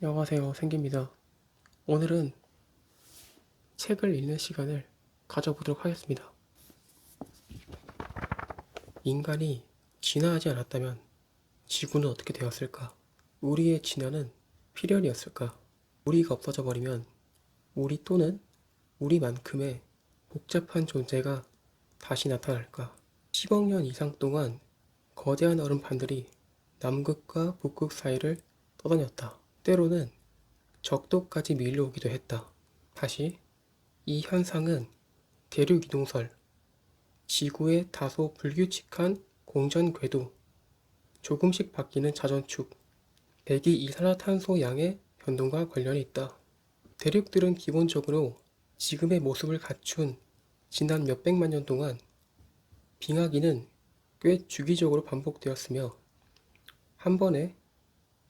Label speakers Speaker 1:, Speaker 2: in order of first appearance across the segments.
Speaker 1: 안녕하세요, 생기입니다. 오늘은 책을 읽는 시간을 가져보도록 하겠습니다. 인간이 진화하지 않았다면 지구는 어떻게 되었을까? 우리의 진화는 필연이었을까? 우리가 없어져 버리면 우리 또는 우리만큼의 복잡한 존재가 다시 나타날까? 10억 년 이상 동안 거대한 얼음판들이 남극과 북극 사이를 떠다녔다. 때로는 적도까지 밀려오기도 했다. 다시 이 현상은 대륙이동설, 지구의 다소 불규칙한 공전 궤도, 조금씩 바뀌는 자전축, 대기 이산화탄소 양의 변동과 관련이 있다. 대륙들은 기본적으로 지금의 모습을 갖춘 지난 몇백만 년 동안 빙하기는 꽤 주기적으로 반복되었으며 한 번에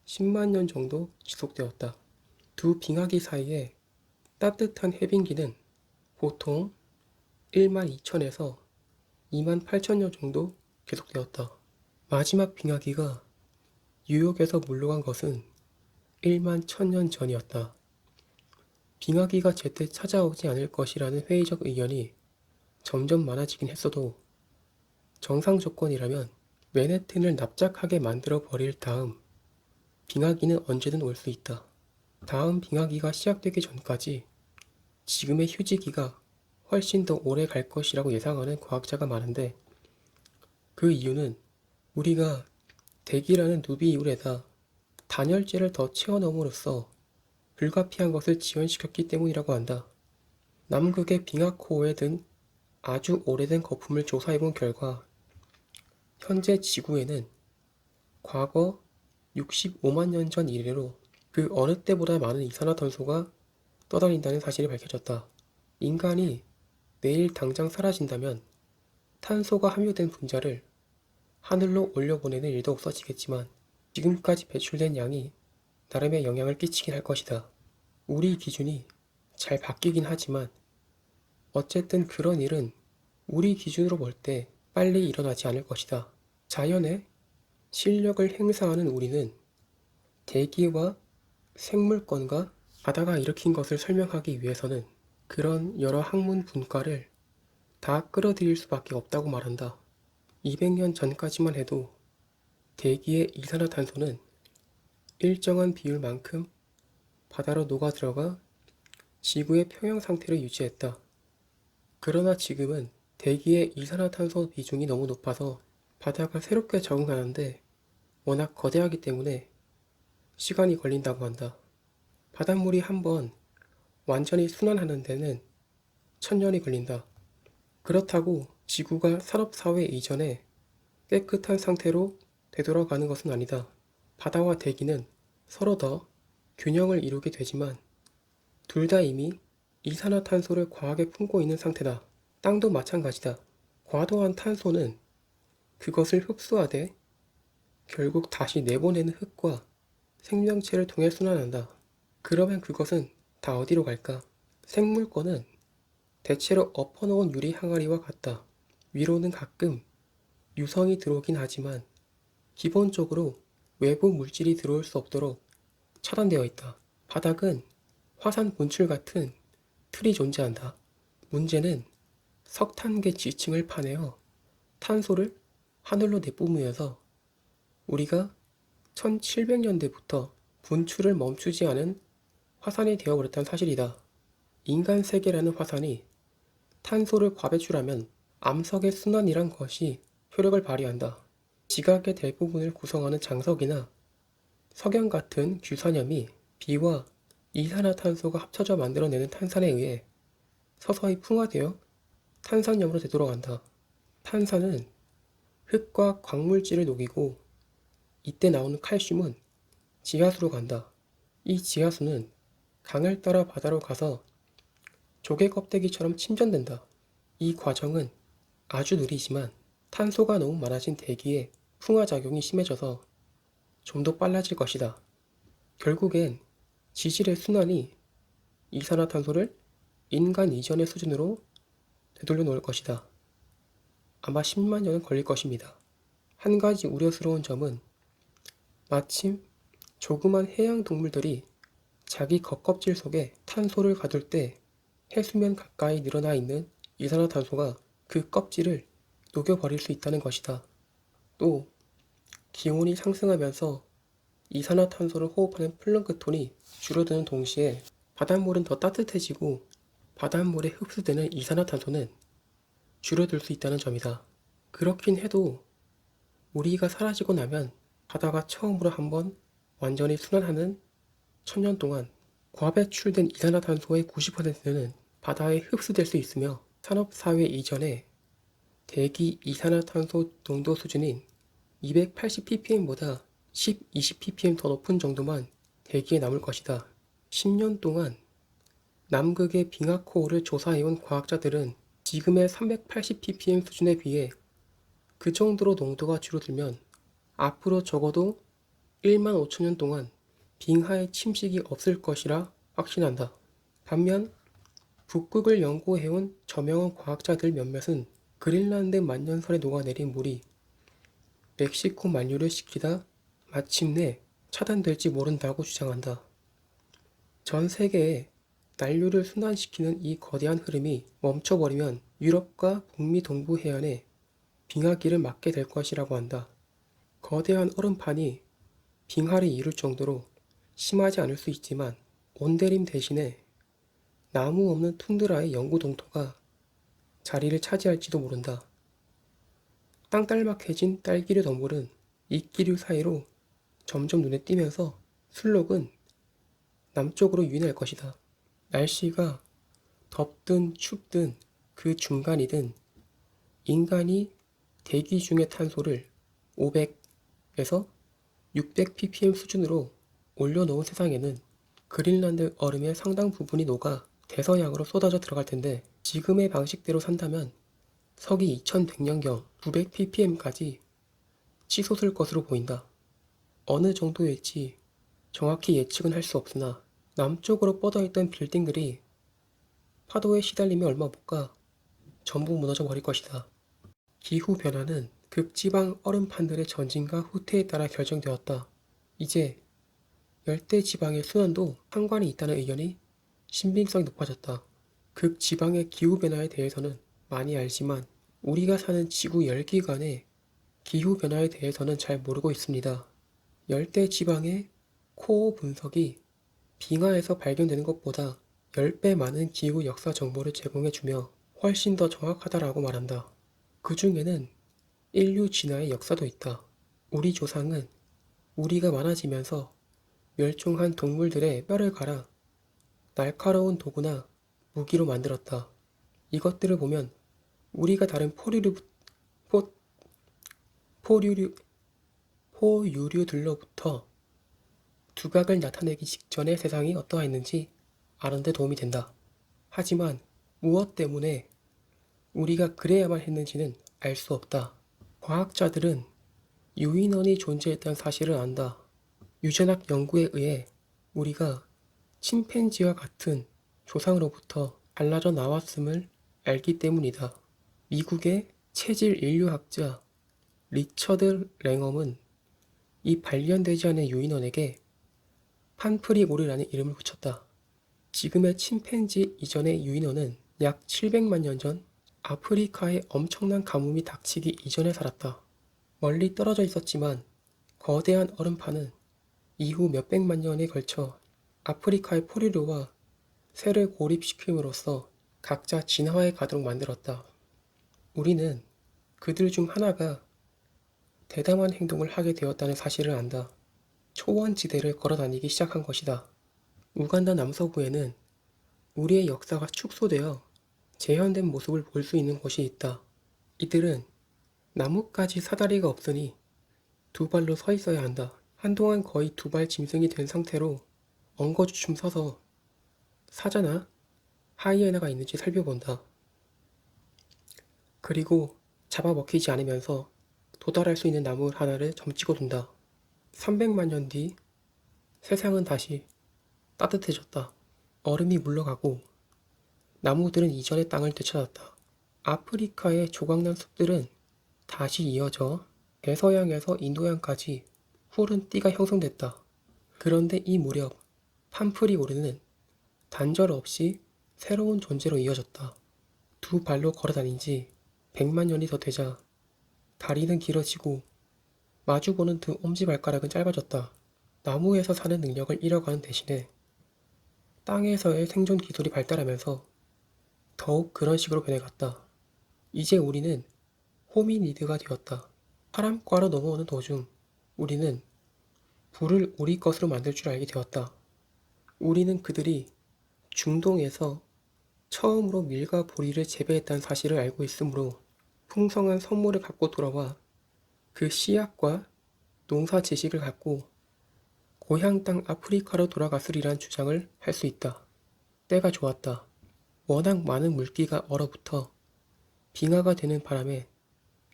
Speaker 1: 10만 년 정도 지속되었다. 두 빙하기 사이에 따뜻한 해빙기는 보통 1만 2천에서 2만 8천 년 정도 계속되었다. 마지막 빙하기가 뉴욕에서 물러간 것은 1만 1000년 전이었다. 빙하기가 제때 찾아오지 않을 것이라는 회의적 의견이 점점 많아지긴 했어도 정상 조건이라면 맨해튼을 납작하게 만들어 버릴 다음 빙하기는 언제든 올 수 있다. 다음 빙하기가 시작되기 전까지 지금의 휴지기가 훨씬 더 오래 갈 것이라고 예상하는 과학자가 많은데 그 이유는 우리가 대기라는 누비이울에다 단열재를 더 채워넣음으로써 불가피한 것을 지연시켰기 때문이라고 한다. 남극의 빙하코어에 든 아주 오래된 거품을 조사해본 결과 현재 지구에는 과거 65만 년 전 이래로 그 어느 때보다 많은 이산화탄소가 떠다닌다는 사실이 밝혀졌다. 인간이 내일 당장 사라진다면 탄소가 함유된 분자를 하늘로 올려보내는 일도 없어지겠지만 지금까지 배출된 양이 나름의 영향을 끼치긴 할 것이다. 우리 기준이 잘 바뀌긴 하지만 어쨌든 그런 일은 우리 기준으로 볼 때 빨리 일어나지 않을 것이다. 자연의 실력을 행사하는 우리는 대기와 생물권과 바다가 일으킨 것을 설명하기 위해서는 그런 여러 학문 분과를 다 끌어들일 수밖에 없다고 말한다. 200년 전까지만 해도 대기의 이산화탄소는 일정한 비율만큼 바다로 녹아들어가 지구의 평형 상태를 유지했다. 그러나 지금은 대기의 이산화탄소 비중이 너무 높아서 바다가 새롭게 적응하는데 워낙 거대하기 때문에 시간이 걸린다고 한다. 바닷물이 한번 완전히 순환하는 데는 1000년이 걸린다. 그렇다고 지구가 산업사회 이전에 깨끗한 상태로 되돌아가는 것은 아니다. 바다와 대기는 서로 더 균형을 이루게 되지만 둘 다 이미 이산화탄소를 과하게 품고 있는 상태다. 땅도 마찬가지다. 과도한 탄소는 그것을 흡수하되 결국 다시 내보내는 흙과 생명체를 통해 순환한다. 그러면 그것은 다 어디로 갈까? 생물권은 대체로 엎어놓은 유리 항아리와 같다. 위로는 가끔 유성이 들어오긴 하지만 기본적으로 외부 물질이 들어올 수 없도록 차단되어 있다. 바닥은 화산 분출 같은 틀이 존재한다. 문제는 석탄계 지층을 파내어 탄소를 하늘로 내뿜으면서 우리가 1700년대부터 분출을 멈추지 않은 화산이 되어버렸다는 사실이다. 인간 세계라는 화산이 탄소를 과배출하면 암석의 순환이란 것이 효력을 발휘한다. 지각의 대부분을 구성하는 장석이나 석영 같은 규산염이 비와 이산화탄소가 합쳐져 만들어내는 탄산에 의해 서서히 풍화되어 탄산염으로 되돌아간다. 탄산은 흙과 광물질을 녹이고 이때 나오는 칼슘은 지하수로 간다. 이 지하수는 강을 따라 바다로 가서 조개 껍데기처럼 침전된다. 이 과정은 아주 느리지만 탄소가 너무 많아진 대기에 풍화작용이 심해져서 좀 더 빨라질 것이다. 결국엔 지질의 순환이 이산화탄소를 인간 이전의 수준으로 되돌려 놓을 것이다. 아마 10만 년은 걸릴 것입니다. 한 가지 우려스러운 점은 마침 조그만 해양 동물들이 자기 겉껍질 속에 탄소를 가둘 때 해수면 가까이 늘어나 있는 이산화탄소가 그 껍질을 녹여버릴 수 있다는 것이다. 또 기온이 상승하면서 이산화탄소를 호흡하는 플랑크톤이 줄어드는 동시에 바닷물은 더 따뜻해지고 바닷물에 흡수되는 이산화탄소는 줄어들 수 있다는 점이다. 그렇긴 해도 우리가 사라지고 나면 바다가 처음으로 한번 완전히 순환하는 1000년 동안 과배출된 이산화탄소의 90%는 바다에 흡수될 수 있으며 산업사회 이전에 대기 이산화탄소 농도 수준인 280ppm보다 10, 20ppm 더 높은 정도만 대기에 남을 것이다. 10년 동안 남극의 빙하코어를 조사해온 과학자들은 지금의 380ppm 수준에 비해 그 정도로 농도가 줄어들면 앞으로 적어도 1만 5천년 동안 빙하의 침식이 없을 것이라 확신한다. 반면 북극을 연구해온 저명한 과학자들 몇몇은 그린란드 만년설에 녹아내린 물이 멕시코 만류를 시키다 마침내 차단될지 모른다고 주장한다. 전 세계에 난류를 순환시키는 이 거대한 흐름이 멈춰버리면 유럽과 북미 동부 해안에 빙하기를 맞게 될 것이라고 한다. 거대한 얼음판이 빙하를 이룰 정도로 심하지 않을 수 있지만 온대림 대신에 나무 없는 툰드라의 영구 동토가 자리를 차지할지도 모른다. 땅딸막해진 딸기류 덩굴은 이끼류 사이로 점점 눈에 띄면서 술록은 남쪽으로 유인할 것이다. 날씨가 덥든 춥든 그 중간이든 인간이 대기 중의 탄소를 500에서 600ppm 수준으로 올려놓은 세상에는 그린란드 얼음의 상당 부분이 녹아 대서양으로 쏟아져 들어갈 텐데 지금의 방식대로 산다면 서기 2100년경 900ppm까지 치솟을 것으로 보인다. 어느 정도일지 정확히 예측은 할 수 없으나 남쪽으로 뻗어있던 빌딩들이 파도에 시달리며 얼마 못 가 전부 무너져 버릴 것이다. 기후변화는 극지방 얼음판들의 전진과 후퇴에 따라 결정되었다. 이제 열대지방의 순환도 상관이 있다는 의견이 신빙성이 높아졌다. 극지방의 기후변화에 대해서는 많이 알지만 우리가 사는 지구 열기관의 기후변화에 대해서는 잘 모르고 있습니다. 열대지방의 코어 분석이 빙하에서 발견되는 것보다 10배 많은 기후 역사 정보를 제공해주며 훨씬 더 정확하다라고 말한다. 그 중에는 인류 진화의 역사도 있다. 우리 조상은 우리가 많아지면서 멸종한 동물들의 뼈를 갈아 날카로운 도구나 무기로 만들었다. 이것들을 보면 우리가 다른 포유류들로부터 두각을 나타내기 직전의 세상이 어떠했는지 아는 데 도움이 된다. 하지만 무엇 때문에 우리가 그래야만 했는지는 알 수 없다. 과학자들은 유인원이 존재했다는 사실을 안다. 유전학 연구에 의해 우리가 침팬지와 같은 조상으로부터 갈라져 나왔음을 알기 때문이다. 미국의 체질 인류학자 리처드 랭엄은 이 발견되지 않은 유인원에게 판프리고리라는 이름을 붙였다. 지금의 침팬지 이전의 유인원은 약 700만 년 전 아프리카에 엄청난 가뭄이 닥치기 이전에 살았다. 멀리 떨어져 있었지만 거대한 얼음판은 이후 몇백만 년에 걸쳐 아프리카의 포유류와 새를 고립시킴으로써 각자 진화해 가도록 만들었다. 우리는 그들 중 하나가 대담한 행동을 하게 되었다는 사실을 안다. 초원지대를 걸어다니기 시작한 것이다. 우간다 남서부에는 우리의 역사가 축소되어 재현된 모습을 볼 수 있는 곳이 있다. 이들은 나뭇가지 사다리가 없으니 두 발로 서 있어야 한다. 한동안 거의 두 발 짐승이 된 상태로 엉거주춤 서서 사자나 하이에나가 있는지 살펴본다. 그리고 잡아먹히지 않으면서 도달할 수 있는 나무 하나를 점치고 둔다. 300만 년 뒤 세상은 다시 따뜻해졌다. 얼음이 물러가고 나무들은 이전의 땅을 되찾았다. 아프리카의 조각난 숲들은 다시 이어져 대서양에서 인도양까지 푸른 띠가 형성됐다. 그런데 이 무렵 팜프리고르는 단절 없이 새로운 존재로 이어졌다. 두 발로 걸어 다닌 지 100만 년이 더 되자 다리는 길어지고 마주보는 두 엄지발가락은 짧아졌다. 나무에서 사는 능력을 잃어가는 대신에 땅에서의 생존 기술이 발달하면서 더욱 그런 식으로 변해갔다. 이제 우리는 호미니드가 되었다. 사람과로 넘어오는 도중 우리는 불을 우리 것으로 만들 줄 알게 되었다. 우리는 그들이 중동에서 처음으로 밀과 보리를 재배했다는 사실을 알고 있으므로 풍성한 선물을 갖고 돌아와 그 씨앗과 농사 지식을 갖고 고향 땅 아프리카로 돌아갔으리란 주장을 할 수 있다. 때가 좋았다. 워낙 많은 물기가 얼어붙어 빙하가 되는 바람에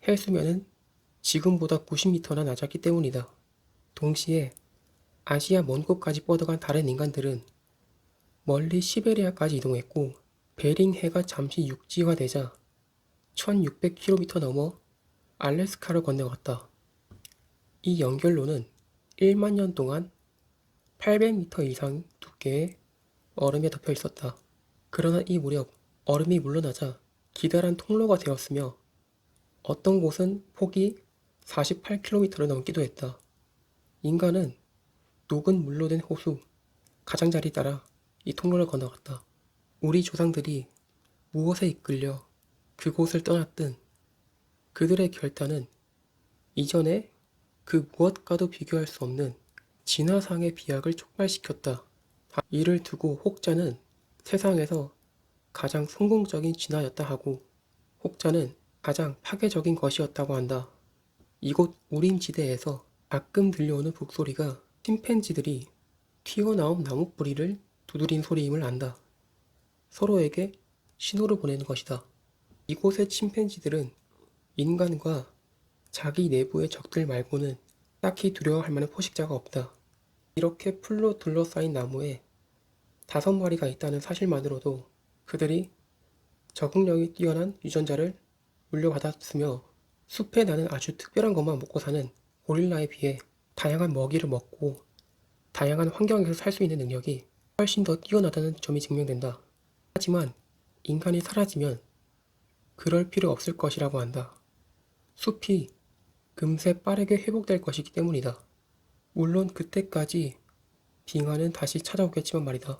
Speaker 1: 해수면은 지금보다 90m나 낮았기 때문이다. 동시에 아시아 먼 곳까지 뻗어간 다른 인간들은 멀리 시베리아까지 이동했고 베링해가 잠시 육지화되자 1600km 넘어 알래스카를 건너갔다. 이 연결로는 1만 년 동안 800m 이상 두께의 얼음에 덮여 있었다. 그러나 이 무렵 얼음이 물러나자 기다란 통로가 되었으며 어떤 곳은 폭이 48km를 넘기도 했다. 인간은 녹은 물로 된 호수, 가장자리 따라 이 통로를 건너갔다. 우리 조상들이 무엇에 이끌려 그곳을 떠났든 그들의 결단은 이전에 그 무엇과도 비교할 수 없는 진화상의 비약을 촉발시켰다. 이를 두고 혹자는 세상에서 가장 성공적인 진화였다 하고 혹자는 가장 파괴적인 것이었다고 한다. 이곳 우림지대에서 가끔 들려오는 북소리가 침팬지들이 튀어나온 나무 뿌리를 두드린 소리임을 안다. 서로에게 신호를 보내는 것이다. 이곳의 침팬지들은 인간과 자기 내부의 적들 말고는 딱히 두려워할 만한 포식자가 없다. 이렇게 풀로 둘러싸인 나무에 5마리가 있다는 사실만으로도 그들이 적응력이 뛰어난 유전자를 물려받았으며 숲에 나는 아주 특별한 것만 먹고 사는 고릴라에 비해 다양한 먹이를 먹고 다양한 환경에서 살 수 있는 능력이 훨씬 더 뛰어나다는 점이 증명된다. 하지만 인간이 사라지면 그럴 필요 없을 것이라고 한다. 숲이 금세 빠르게 회복될 것이기 때문이다. 물론 그때까지 빙하는 다시 찾아오겠지만 말이다.